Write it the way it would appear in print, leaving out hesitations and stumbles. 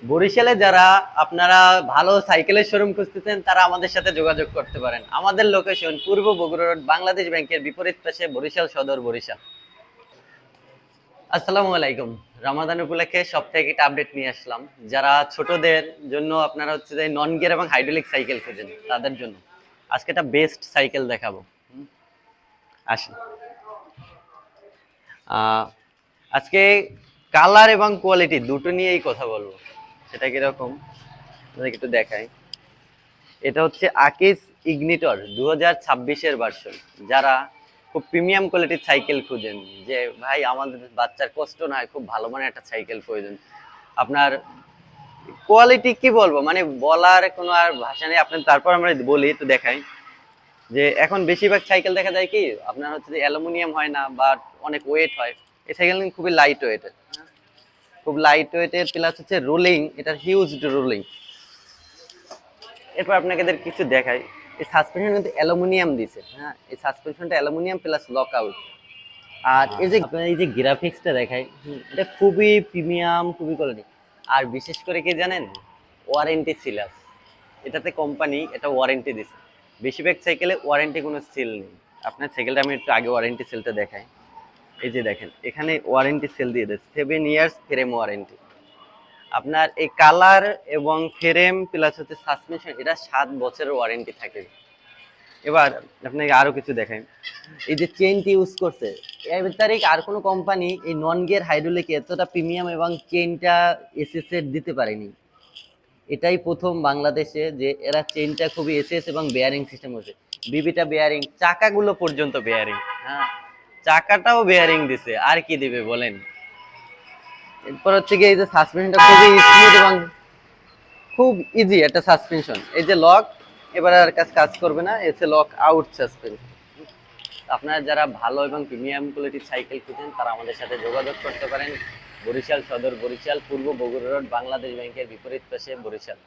বরিশালে যারা আপনারা ভালো সাইকেলের শোরুম খুঁজতেছেন তারা আমাদের সাথে যোগাযোগ করতে পারেন। আমাদের লোকেশন পূর্ব বগুড়া রোড, বাংলাদেশ ব্যাংকের বিপরীত পাশে, বরিশাল সদর, বরিশাল। আসসালামু আলাইকুম। রমাদান উপলক্ষে সপ্তাহে একটা আপডেট নিয়ে আসলাম। যারা ছোটদের জন্য আপনারা হচ্ছে যে নন গিয়ার এবং হাইড্রোলিক সাইকেল খুঁজেন তাদের জন্য আজকে একটা বেস্ট সাইকেল দেখাবো। আসেন। আহ, আজকে কালার এবং কোয়ালিটি দুটো নিয়েই কথা বলবো। সেটা কিরকম আপনাদেরকে একটু দেখাই। এটা হচ্ছে আকিস ইগনিটর 2026-এর ভার্সন। যারা খুব প্রিমিয়াম কোয়ালিটির সাইকেল খুঁজেন, যে ভাই আমাদের বাচ্চার কষ্ট না হয়, খুব ভালো মানের একটা সাইকেল প্রয়োজন, আপনার কোয়ালিটি কি বলবো, মানে বলার কোনো আর ভাষা নেই। আপনার তারপর আমরা বলি একটু দেখাই যে এখন বেশিরভাগ সাইকেল দেখা যায় কি আপনার হচ্ছে যে অ্যালুমিনিয়াম হয় না বা অনেক ওয়েট হয়। এই সাইকেল কিন্তু খুবই লাইট ওয়েটের, খুব লাইট ওয়েটের, প্লাস হচ্ছে রোলিং, এটার হিউজ রোলিং। এরপর আপনাকে এদের কিছু দেখাই। এই সাসপেনশন কিন্তু অ্যালুমিনিয়াম দিছে, হ্যাঁ, এই সাসপেনশনটা অ্যালুমিনিয়াম প্লাস লক আউট। আর এই যে আপনার এই যে গ্রাফিক্সটা দেখাই, এটা খুবই প্রিমিয়াম, খুবই কোয়ালিটি। আর বিশেষ করে কি জানেন, ওয়ারেন্টি সিল আছে এটাতে, কোম্পানি এটা ওয়ারেন্টি দিছে। বেশিরভাগ সাইকেলে ওয়ারেন্টি কোনো সিল নেই। আপনার সাইকেলটা আমি একটু আগে ওয়ারেন্টি সেলটা দেখাই। এই যে দেখেন এখানে ওয়ারেন্টি সেল দিয়ে দেয় 7 ইয়ার্স ফ্রেম ওয়ারেন্টি। আপনার এই কালার এবং ফ্রেম প্লাস হচ্ছে সাসপেনশন, এটা 7 বছরের ওয়ারেন্টি থাকে। এবার আপনাকে আরো কিছু দেখাই। এই যে চেইনটি ইউজ করছে, এর তারিখ আর কোনো কোম্পানি এই নন গিয়ার হাইড্রোলিকে এতটা প্রিমিয়াম এবং চেইনটা এসএস দিতে পারেনি। এটাই প্রথম বাংলাদেশে যে এরা চেইনটা খুবই এসএস এবং বেয়ারিং সিস্টেম হচ্ছে। বিবিটা বেয়ারিং, চাকাগুলো পর্যন্ত বেয়ারিং, হ্যাঁ, চাকাটাও বেয়ারিং দিছে, আর কি দিবে বলেন। এরপর হচ্ছে কি এই যে সাসপেনশনটা খুবই স্মুথ এবং খুব ইজি একটা সাসপেনশন। এই যে লক, এবার আর কাজ কাজ করবে না, এসে লক আউট সাসপেনশন। আপনারা যারা ভালো এবং প্রিমিয়াম কোয়ালিটির সাইকেল খুঁজেন তারা আমাদের সাথে যোগাযোগ করতে পারেন। বরিশাল সদর, বরিশাল পূর্ব বগুড়া রোড, বাংলাদেশ ব্যাংকের বিপরীত পাশে, বরিশাল।